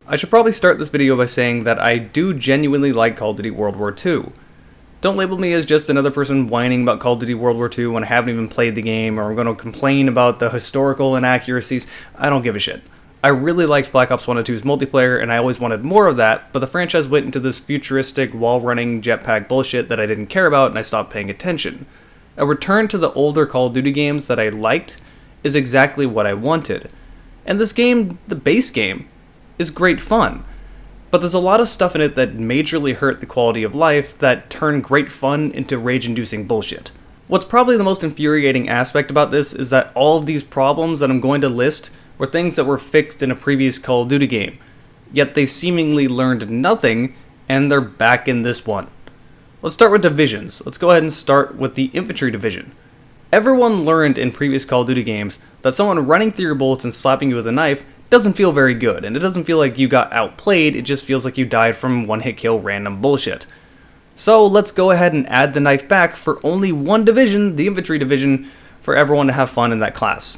I should probably start this video by saying that I do genuinely like Call of Duty World War II. Don't label me as just another person whining about Call of Duty World War II when I haven't even played the game, or I'm going to complain about the historical inaccuracies. I don't give a shit. I really liked Black Ops 1 and 2's multiplayer, and I always wanted more of that, but the franchise went into this futuristic, wall-running jetpack bullshit that I didn't care about, and I stopped paying attention. A return to the older Call of Duty games that I liked is exactly what I wanted. And this game, the base game, is great fun. But there's a lot of stuff in it that majorly hurt the quality of life that turn great fun into rage-inducing bullshit. What's probably the most infuriating aspect about this is that all of these problems that I'm going to list were things that were fixed in a previous Call of Duty game, yet they seemingly learned nothing, and they're back in this one. Let's start with divisions. Let's go ahead and start with the infantry division. Everyone learned in previous Call of Duty games that someone running through your bullets and slapping you with a knife doesn't feel very good, and it doesn't feel like you got outplayed, it just feels like you died from one-hit kill random bullshit. So let's go ahead and add the knife back for only one division, the infantry division, for everyone to have fun in that class.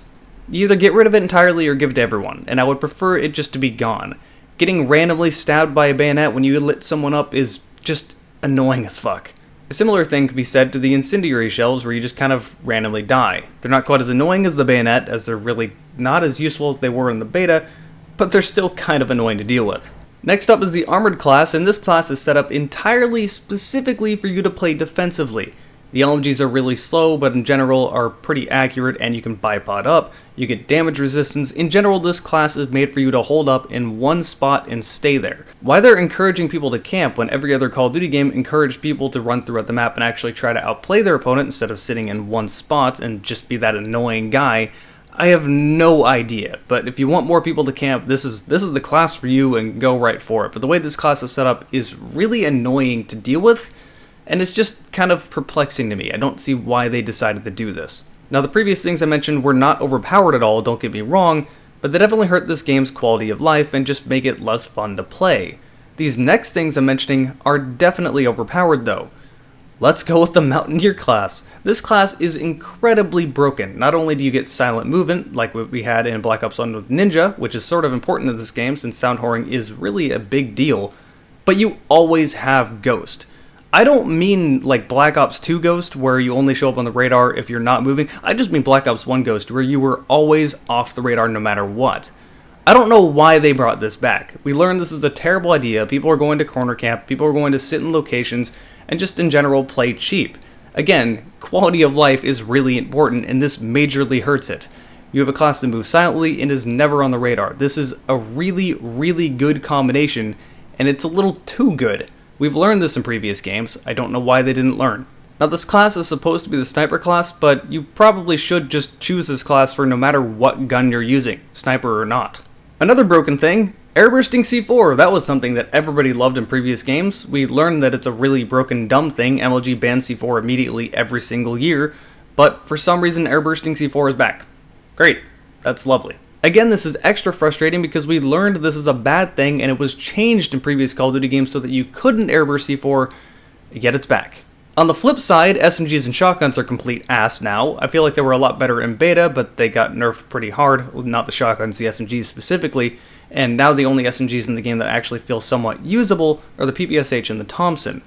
You either get rid of it entirely or give it to everyone, and I would prefer it just to be gone. Getting randomly stabbed by a bayonet when you lit someone up is just annoying as fuck. A similar thing can be said to the incendiary shells where you just kind of randomly die. They're not quite as annoying as the bayonet, as they're really not as useful as they were in the beta, but they're still kind of annoying to deal with. Next up is the armored class, and this class is set up entirely specifically for you to play defensively. The LMGs are really slow, but in general are pretty accurate, and you can bipod up. You get damage resistance. In general, this class is made for you to hold up in one spot and stay there. Why they're encouraging people to camp when every other Call of Duty game encouraged people to run throughout the map and actually try to outplay their opponent instead of sitting in one spot and just be that annoying guy, I have no idea. But if you want more people to camp, this is the class for you, and go right for it. But the way this class is set up is really annoying to deal with, and it's just kind of perplexing to me. I don't see why they decided to do this. Now, the previous things I mentioned were not overpowered at all, don't get me wrong, but they definitely hurt this game's quality of life and just make it less fun to play. These next things I'm mentioning are definitely overpowered though. Let's go with the Mountaineer class. This class is incredibly broken. Not only do you get silent movement, like what we had in Black Ops 1 with Ninja, which is sort of important in this game since sound whoring is really a big deal, but you always have Ghost. I don't mean like Black Ops 2 Ghost, where you only show up on the radar if you're not moving. I just mean Black Ops 1 Ghost, where you were always off the radar no matter what. I don't know why they brought this back. We learned this is a terrible idea. People are going to corner camp, people are going to sit in locations, and just in general play cheap. Again, quality of life is really important, and this majorly hurts it. You have a class that moves silently and is never on the radar. This is a really, really good combination, and it's a little too good. We've learned this in previous games. I don't know why they didn't learn. Now, this class is supposed to be the sniper class, but you probably should just choose this class for no matter what gun you're using, sniper or not. Another broken thing, airbursting C4. That was something that everybody loved in previous games. We learned that it's a really broken, dumb thing. MLG banned C4 immediately every single year, but for some reason airbursting C4 is back. Great, that's lovely. Again, this is extra frustrating because we learned this is a bad thing and it was changed in previous Call of Duty games so that you couldn't airburst C4, yet it's back. On the flip side, SMGs and shotguns are complete ass now. I feel like they were a lot better in beta, but they got nerfed pretty hard. Not the shotguns, the SMGs specifically, and now the only SMGs in the game that actually feel somewhat usable are the PPSH and the Thompson.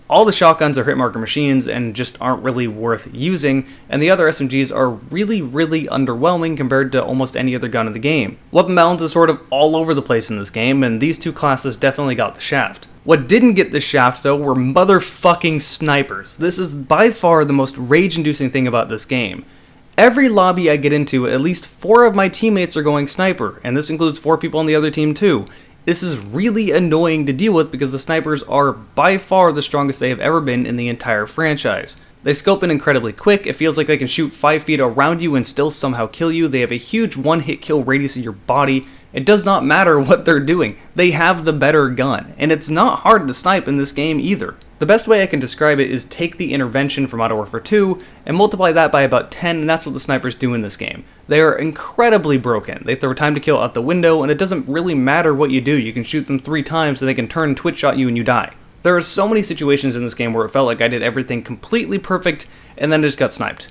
All the shotguns are hitmarker machines and just aren't really worth using, and the other SMGs are really, really underwhelming compared to almost any other gun in the game. Weapon balance is sort of all over the place in this game, and these two classes definitely got the shaft. What didn't get the shaft, though, were motherfucking snipers. This is by far the most rage-inducing thing about this game. Every lobby I get into, at least 4 of my teammates are going sniper, and this includes 4 people on the other team too. This is really annoying to deal with because the snipers are by far the strongest they have ever been in the entire franchise. They scope in incredibly quick, it feels like they can shoot 5 feet around you and still somehow kill you, they have a huge one-hit kill radius of your body, it does not matter what they're doing, they have the better gun, and it's not hard to snipe in this game either. The best way I can describe it is take the intervention from Modern Warfare 2 and multiply that by about 10, and that's what the snipers do in this game. They are incredibly broken. They throw time to kill out the window, and it doesn't really matter what you do. You can shoot them 3 times and they can turn and twitch shot you and you die. There are so many situations in this game where it felt like I did everything completely perfect and then just got sniped.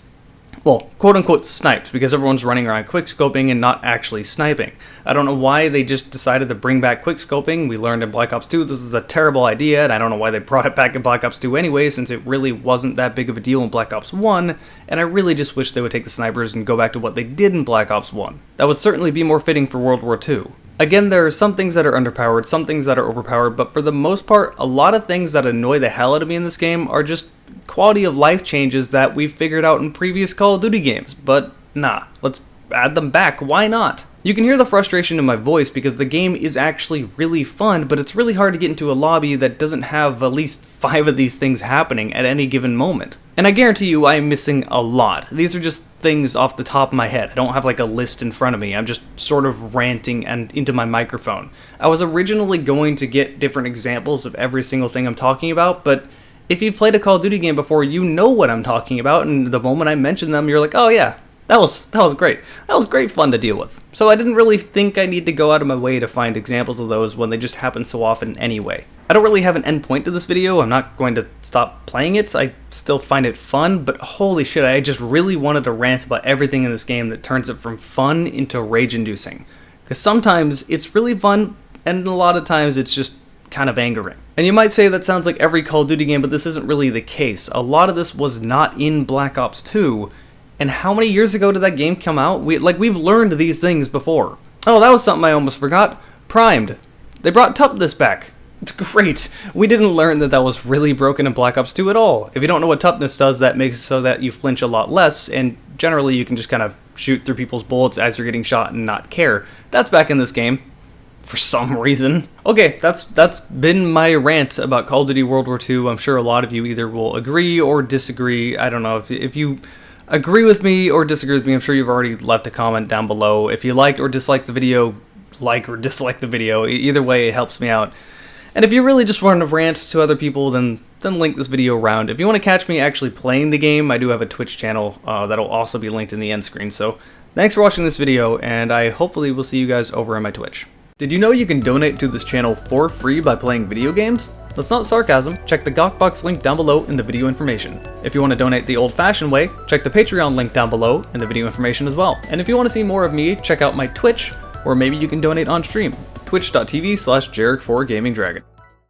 well, quote-unquote sniped, because everyone's running around quickscoping and not actually sniping. I don't know why they just decided to bring back quickscoping. We learned in Black Ops 2 this is a terrible idea, and I don't know why they brought it back in Black Ops 2 anyway, since it really wasn't that big of a deal in Black Ops 1, and I really just wish they would take the snipers and go back to what they did in Black Ops 1. That would certainly be more fitting for World War II. Again, there are some things that are underpowered, some things that are overpowered, but for the most part, a lot of things that annoy the hell out of me in this game are just quality of life changes that we've figured out in previous Call of Duty games. But nah, let's add them back, why not? You can hear the frustration in my voice because the game is actually really fun, but it's really hard to get into a lobby that doesn't have at least 5 of these things happening at any given moment. And I guarantee you I am missing a lot. These are just things off the top of my head. I don't have like a list in front of me. I'm just sort of ranting and into my microphone. I was originally going to get different examples of every single thing I'm talking about, but if you've played a Call of Duty game before, you know what I'm talking about, and the moment I mention them, you're like, oh yeah, that was great. That was great fun to deal with. So I didn't really think I need to go out of my way to find examples of those when they just happen so often anyway. I don't really have an end point to this video. I'm not going to stop playing it. I still find it fun, but holy shit, I just really wanted to rant about everything in this game that turns it from fun into rage-inducing. Because sometimes it's really fun, and a lot of times it's just kind of angering. And you might say that sounds like every Call of Duty game, but this isn't really the case. A lot of this was not in Black Ops 2, and how many years ago did that game come out? We've learned these things before. Oh, that was something I almost forgot. Primed. They brought toughness back. It's great. We didn't learn that was really broken in Black Ops 2 at all. If you don't know what toughness does, that makes it so that you flinch a lot less, and generally you can just kind of shoot through people's bullets as you're getting shot and not care. That's back in this game. For some reason. Okay, that's been my rant about Call of Duty World War II. I'm sure a lot of you either will agree or disagree. I don't know if you agree with me or disagree with me. I'm sure you've already left a comment down below. If you liked or disliked the video, like or dislike the video. Either way, it helps me out. And if you really just want to rant to other people, then link this video around. If you want to catch me actually playing the game, I do have a Twitch channel that'll also be linked in the end screen. So thanks for watching this video, and I hopefully will see you guys over on my Twitch. Did you know you can donate to this channel for free by playing video games? That's not sarcasm. Check the Gawkbox link down below in the video information. If you want to donate the old-fashioned way, check the Patreon link down below in the video information as well. And if you want to see more of me, check out my Twitch, or maybe you can donate on stream. Twitch.tv/Jarek4GamingDragon.